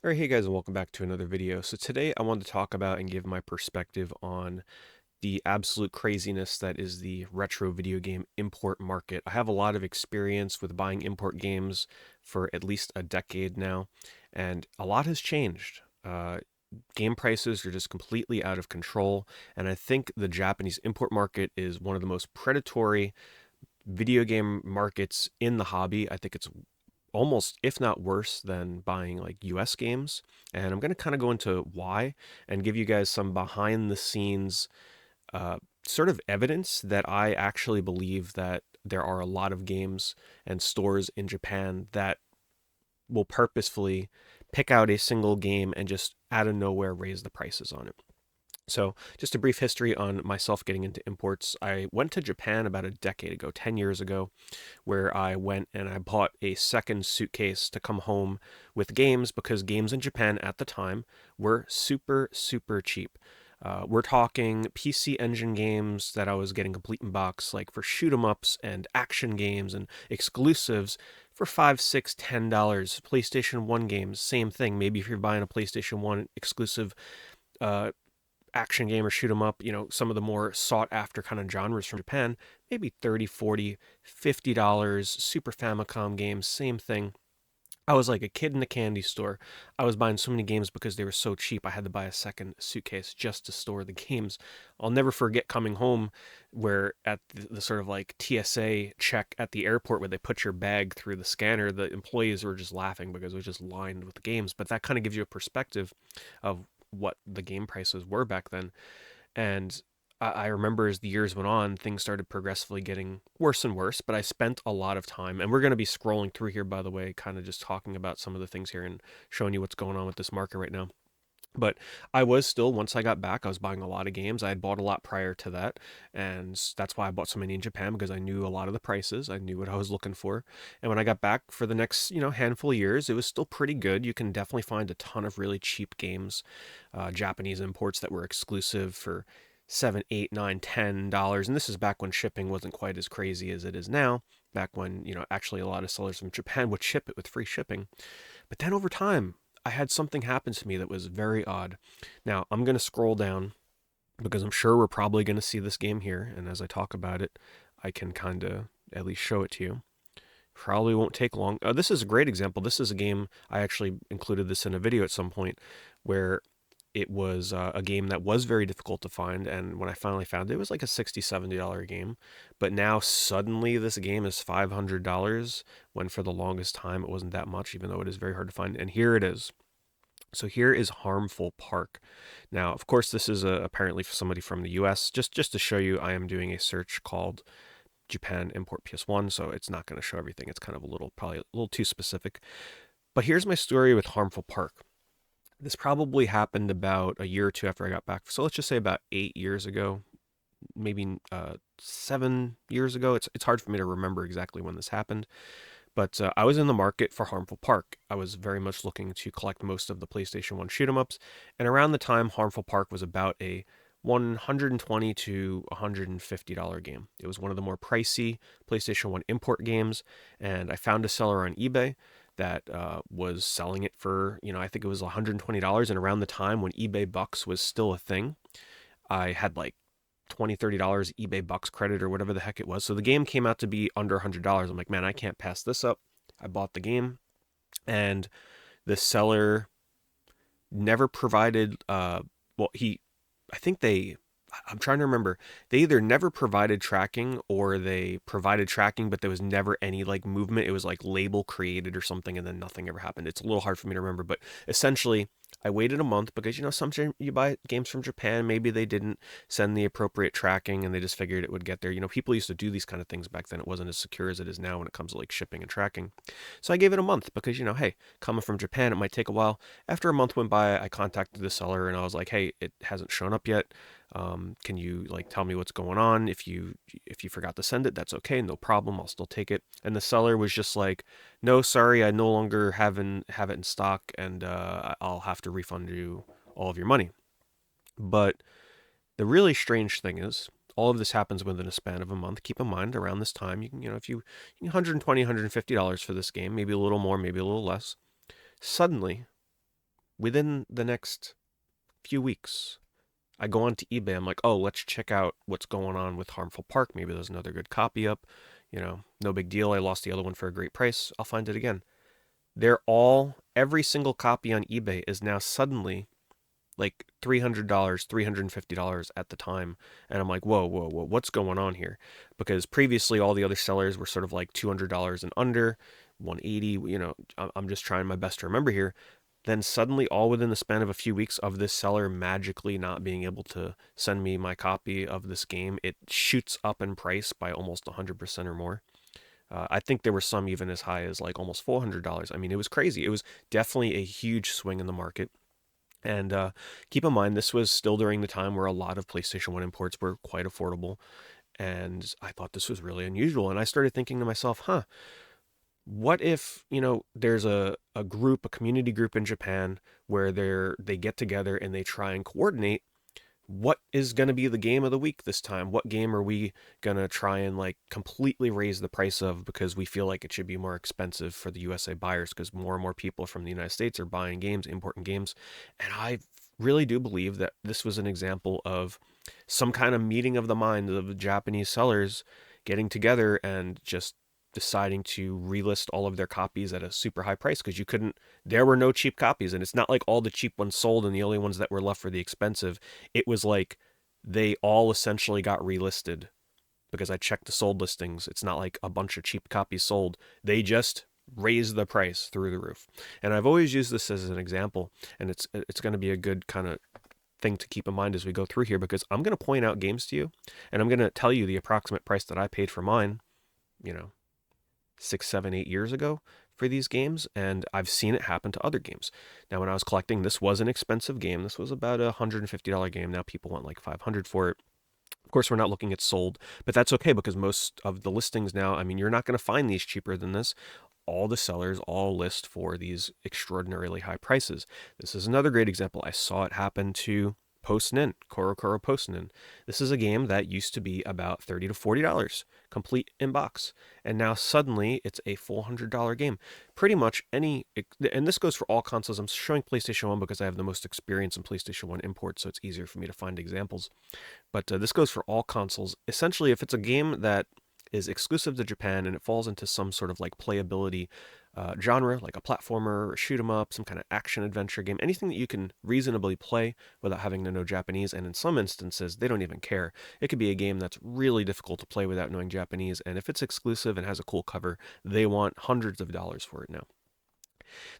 Alright, hey guys, and welcome back to another video. So today I wanted to talk about and give my perspective on the absolute craziness that is the retro video game import market. I have a lot of experience with buying import games for at least a decade now, and a lot has changed. Game prices are just completely out of control, and I think the Japanese import market is one of the most predatory video game markets in the hobby. I think it's almost, if not worse, than buying like US games. And I'm going to kind of go into why and give you guys some behind the scenes uh, sort of evidence that I actually believe that there are a lot of games and stores in Japan that will purposefully pick out a single game and just out of nowhere raise the prices on it. So, just a brief history on myself getting into imports. I went to Japan about a decade ago, 10 years ago, where I went and I bought a second suitcase to come home with games because games in Japan at the time were super, super cheap. We're talking PC Engine games that I was getting complete in box, like for shoot 'em ups and action games and exclusives for $5, $6, $10. PlayStation 1 games, same thing. Maybe if you're buying a PlayStation 1 exclusive uh, action game or shoot 'em up, some of the more sought after kind of genres from Japan, maybe 30, 40, $50. Super Famicom games, same thing. I was like a kid in a candy store. I was buying so many games because they were so cheap. I had to buy a second suitcase just to store the games. I'll never forget coming home where at the sort of like TSA check at the airport where they put your bag through the scanner, the employees were just laughing because it was just lined with games. But that kind of gives you a perspective of what the game prices were back then. And I remember as the years went on, things started progressively getting worse and worse. But I spent a lot of time, and we're going to be scrolling through here, by the way, kind of just talking about some of the things here and showing you what's going on with this market right now. But I was still, once I got back, I was buying a lot of games. I had bought a lot prior to that. And that's why I bought so many in Japan because I knew a lot of the prices. I knew what I was looking for. And when I got back for the next, handful of years, it was still pretty good. You can definitely find a ton of really cheap games, Japanese imports that were exclusive for 7, 8, 9, $10. And this is back when shipping wasn't quite as crazy as it is now. Back when, actually a lot of sellers from Japan would ship it with free shipping. But then over time, I had something happen to me that was very odd. Now, I'm going to scroll down because I'm sure we're probably going to see this game here. And as I talk about it, I can kind of at least show it to you. Probably won't take long. This is a great example. This is a game, I actually included this in a video at some point, where it was a game that was very difficult to find. And when I finally found it, it was like a $60, $70 game. But now suddenly this game is $500 when for the longest time it wasn't that much, even though it is very hard to find. And here it is. So here is Harmful Park. Now, of course, this is apparently for somebody from the US. Just to show you, I am doing a search called Japan Import PS1, so it's not going to show everything. It's kind of probably a little too specific. But here's my story with Harmful Park. This probably happened about a year or two after I got back. So let's just say about 8 years ago, maybe 7 years ago. It's hard for me to remember exactly when this happened. But I was in the market for Harmful Park. I was very much looking to collect most of the PlayStation 1 shoot 'em ups. And around the time, Harmful Park was about a $120 to $150 game. It was one of the more pricey PlayStation 1 import games. And I found a seller on eBay that was selling it for, I think it was $120. And around the time when eBay Bucks was still a thing, I had like $20, $30 eBay Bucks credit or whatever the heck it was. So the game came out to be under $100. I'm like, man, I can't pass this up. I bought the game, and the seller never provided. Well, I think I'm trying to remember. They either never provided tracking or they provided tracking, but there was never any like movement. It was like label created or something, and then nothing ever happened. It's a little hard for me to remember, but essentially, I waited a month because sometimes you buy games from Japan, maybe they didn't send the appropriate tracking and they just figured it would get there. People used to do these kind of things back then. It wasn't as secure as it is now when it comes to like shipping and tracking. So I gave it a month because hey, coming from Japan, it might take a while. After a month went by, I contacted the seller and I was like, hey, it hasn't shown up yet. Can you like tell me what's going on? If you forgot to send it, that's okay, no problem. I'll still take it. And the seller was just like, no, sorry, I no longer have it in stock, and I'll have to refund you all of your money. But the really strange thing is, all of this happens within a span of a month. Keep in mind, around this time, you can, if you $120, $150 for this game, maybe a little more, maybe a little less. Suddenly, Within the next few weeks, I go onto eBay. I'm like, oh, let's check out what's going on with Harmful Park. Maybe there's another good copy up. No big deal. I lost the other one for a great price. I'll find it again. Every single copy on eBay is now suddenly like $300, $350 at the time. And I'm like, whoa, whoa, whoa, what's going on here? Because previously all the other sellers were sort of like $200 and under, 180, I'm just trying my best to remember here. Then suddenly, all within the span of a few weeks of this seller magically not being able to send me my copy of this game, it shoots up in price by almost 100% or more. I think there were some even as high as like almost $400. I mean, it was crazy. It was definitely a huge swing in the market. And keep in mind, this was still during the time where a lot of PlayStation 1 imports were quite affordable. And I thought this was really unusual. And I started thinking to myself, what if, there's a group, a community group in Japan where they get together and they try and coordinate what is going to be the game of the week this time? What game are we going to try and like completely raise the price of because we feel like it should be more expensive for the USA buyers because more and more people from the United States are buying games, importing games. And I really do believe that this was an example of some kind of meeting of the mind of the Japanese sellers getting together and just deciding to relist all of their copies at a super high price because there were no cheap copies. And it's not like all the cheap ones sold and the only ones that were left were the expensive. It was like they all essentially got relisted because I checked the sold listings. It's not like a bunch of cheap copies sold. They just raised the price through the roof. And I've always used this as an example, and it's going to be a good kind of thing to keep in mind as we go through here because I'm going to point out games to you and I'm going to tell you the approximate price that I paid for mine, you know, 6, 7, 8 years ago for these games, and I've seen it happen to other games. Now, when I was collecting, this was an expensive game. This was about a $150 game. Now people want like $500 for it. Of course, we're not looking at sold, but that's okay because most of the listings now, I mean, you're not going to find these cheaper than this. All the sellers all list for these extraordinarily high prices. This is another great example. I saw it happen to Post-Nin, Korokoro Post-Nin. This is a game that used to be about $30 to $40, complete in box. And now suddenly it's a $400 game. Pretty much and this goes for all consoles. I'm showing PlayStation 1 because I have the most experience in PlayStation 1 imports, so it's easier for me to find examples. But this goes for all consoles. Essentially, if it's a game that is exclusive to Japan and it falls into some sort of like playability genre, like a platformer or a shoot 'em up, some kind of action adventure game, anything that you can reasonably play without having to know Japanese. And in some instances, they don't even care. It could be a game that's really difficult to play without knowing Japanese. And if it's exclusive and has a cool cover, they want hundreds of dollars for it now.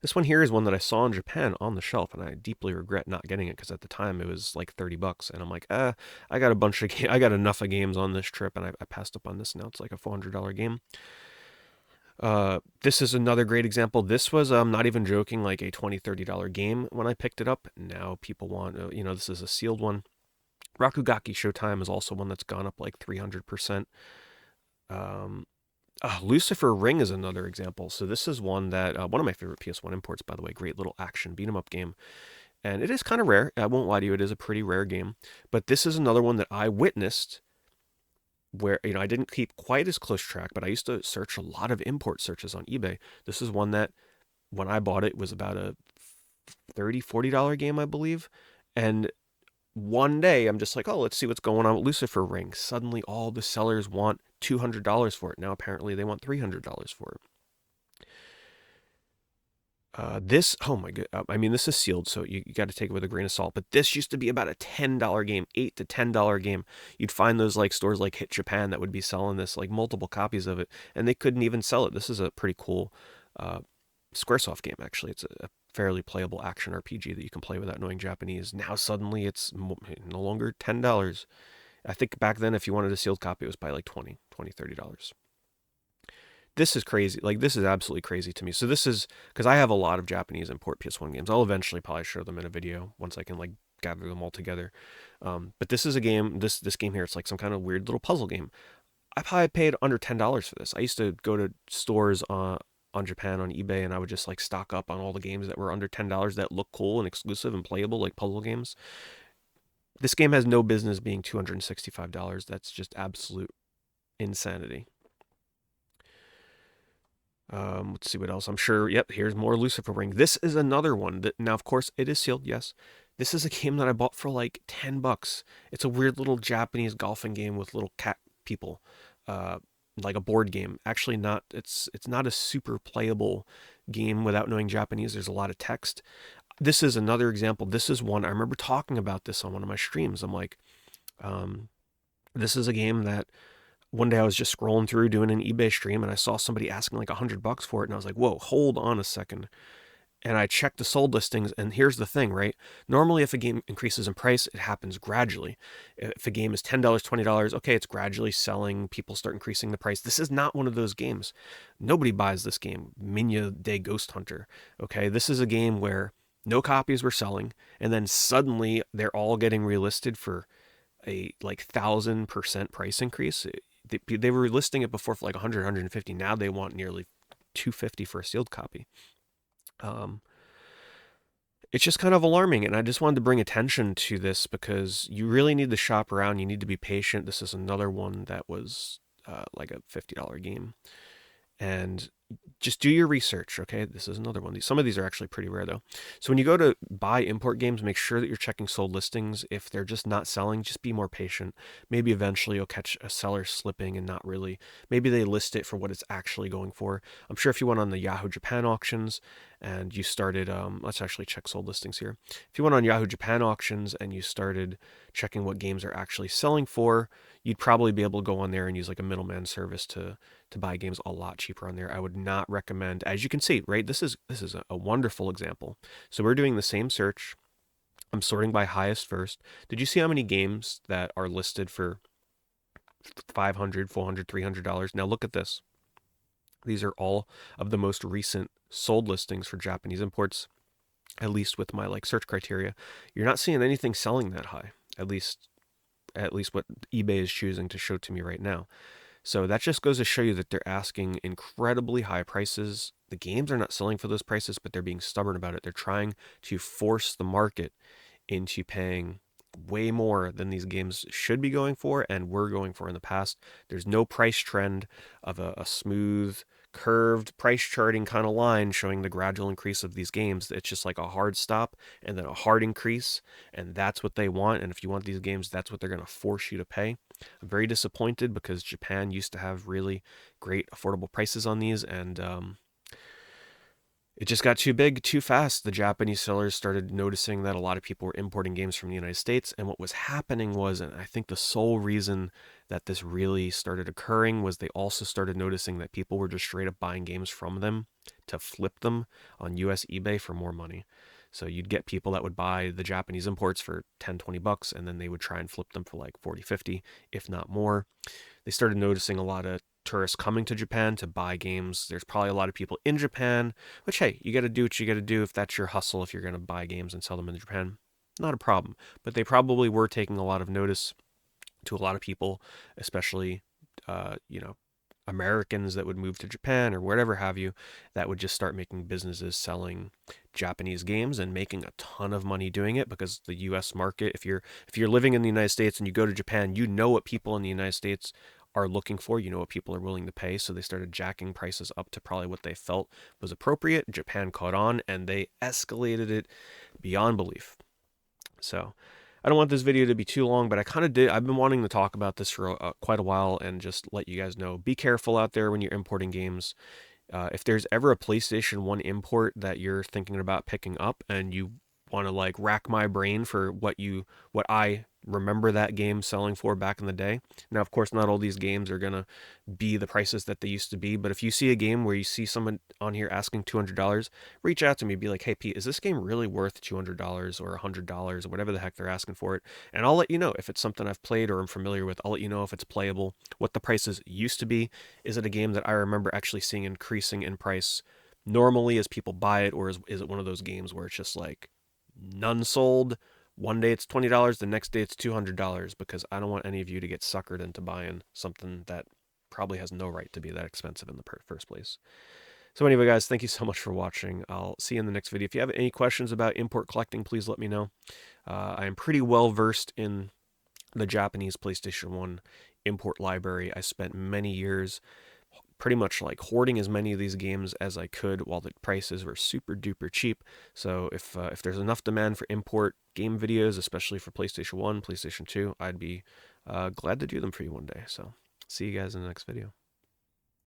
This one here is one that I saw in Japan on the shelf, and I deeply regret not getting it because at the time it was like $30, and I'm like, I got I got enough of games on this trip, and I passed up on this. Now it's like a $400 game. This is another great example. This was not even joking, like a $20, $30 game when I picked it up. Now people want, this is a sealed one. Rakugaki Showtime is also one that's gone up like 300%. Lucifer Ring is another example. So this is one that one of my favorite PS1 imports, by the way. Great little action beat 'em up game, and it is kind of rare. I won't lie to you; it is a pretty rare game. But this is another one that I witnessed where I didn't keep quite as close track, but I used to search a lot of import searches on eBay. This is one that when I bought it was about a $30, $40 game, I believe, and one day I'm just like, oh, let's see what's going on with Lucifer Ring. Suddenly all the sellers want $200 for it. Now apparently they want $300 for it. Oh my god, I mean, this is sealed, so you got to take it with a grain of salt. But this used to be about a $10 game, $8 to $10 game. You'd find those like stores like Hit Japan that would be selling this, like multiple copies of it, and they couldn't even sell it. This is a pretty cool SquareSoft game, actually. It's a fairly playable action RPG that you can play without knowing Japanese. Now suddenly it's no longer $10. I think back then, if you wanted a sealed copy, it was probably like $20, $30. This is crazy. Like, this is absolutely crazy to me. So this is because I have a lot of Japanese import PS1 games. I'll eventually probably show them in a video once I can like gather them all together. But this is a game. This game here, it's like some kind of weird little puzzle game. I probably paid under $10 for this. I used to go to stores on Japan on eBay, and I would just like stock up on all the games that were under $10 that look cool and exclusive and playable, like puzzle games. This game has no business being $265. That's just absolute insanity. Let's see what else. I'm sure. Yep, here's more Lucifer Ring. This is another one that now, of course, it is sealed. Yes, this is a game that I bought for like $10. It's a weird little Japanese golfing game with little cat people, uh, like a board game. Actually, not. It's not a super playable game without knowing Japanese. There's a lot of text. This is another example. This is one I remember talking about this on one of my streams. I'm like, um, this is a game that one day I was just scrolling through doing an eBay stream and I saw somebody asking like $100 for it. And I was like, whoa, hold on a second. And I checked the sold listings. And here's the thing, right? Normally, if a game increases in price, it happens gradually. If a game is $10, $20, okay, it's gradually selling. People start increasing the price. This is not one of those games. Nobody buys this game, Minya de Ghost Hunter. Okay, this is a game where no copies were selling. And then suddenly they're all getting relisted for a like 1,000% price increase. They were listing it before for like 100, 150. Now they want nearly 250 for a sealed copy. Um, it's just kind of alarming, and I just wanted to bring attention to this because you really need to shop around. You need to be patient. This is another one that was like a $50 game, and just do your research, okay? This is another one. Some of these are actually pretty rare, though. So when you go to buy import games, make sure that you're checking sold listings. If they're just not selling, just be more patient. Maybe eventually you'll catch a seller slipping and not really. Maybe they list it for what it's actually going for. I'm sure if you went on the Yahoo Japan auctions and you started, let's actually check sold listings here. If you went on Yahoo Japan auctions and you started checking what games are actually selling for, you'd probably be able to go on there and use like a middleman service to buy games a lot cheaper on there. I would not recommend, as you can see, right? This is a wonderful example. So we're doing the same search. I'm sorting by highest first. Did you see how many games that are listed for $500, $400, $300? Now look at this. These are all of the most recent sold listings for Japanese imports, at least with my like search criteria. You're not seeing anything selling that high, at least what eBay is choosing to show to me right now. So that just goes to show you that they're asking incredibly high prices. The games are not selling for those prices, but they're being stubborn about it. They're trying to force the market into paying way more than these games should be going for and were going for in the past. There's no price trend of a smooth, curved price charting kind of line showing the gradual increase of these games. It's just like a hard stop and then a hard increase, and that's what they want. And if you want these games, that's what they're going to force you to pay. I'm very disappointed because Japan used to have really great affordable prices on these, and it just got too big too fast. The Japanese sellers started noticing that a lot of people were importing games from the United States. And what was happening was, and I think the sole reason that this really started occurring was they also started noticing that people were just straight up buying games from them to flip them on US eBay for more money. So you'd get people that would buy the Japanese imports for 10, $20, and then they would try and flip them for like 40, 50, if not more. They started noticing a lot of tourists coming to Japan to buy games. There's probably a lot of people in Japan, which, hey, you got to do what you got to do if that's your hustle, if you're going to buy games and sell them in Japan. Not a problem. But they probably were taking a lot of notice to a lot of people, especially, you know, Americans that would move to Japan or whatever have you, that would just start making businesses selling Japanese games and making a ton of money doing it because the US market, if you're living in the United States and you go to Japan, you know what people in the United States are looking for, you know what people are willing to pay, so they started jacking prices up to probably what they felt was appropriate. Japan caught on and they escalated it beyond belief. So I don't want this video to be too long, but I've been wanting to talk about this for quite a while and just let you guys know. Be careful out there when you're importing games. If there's ever a PlayStation 1 import that you're thinking about picking up and you want to like rack my brain for what I remember that game selling for back in the day. Now, of course, not all these games are going to be the prices that they used to be, but if you see a game where you see someone on here asking $200, reach out to me, be like, hey, Pete, is this game really worth $200 or $100 or whatever the heck they're asking for it? And I'll let you know if it's something I've played or I'm familiar with. I'll let you know if it's playable, what the prices used to be. Is it a game that I remember actually seeing increasing in price normally as people buy it, or is it one of those games where it's just like none sold? One day it's $20, the next day it's $200, because I don't want any of you to get suckered into buying something that probably has no right to be that expensive in the first place. So anyway, guys, thank you so much for watching. I'll see you in the next video. If you have any questions about import collecting, please let me know. I am pretty well versed in the Japanese PlayStation 1 import library. I spent many years pretty much like hoarding as many of these games as I could while the prices were super duper cheap. So if there's enough demand for import game videos, especially for PlayStation 1, PlayStation 2, I'd be glad to do them for you one day. So see you guys in the next video.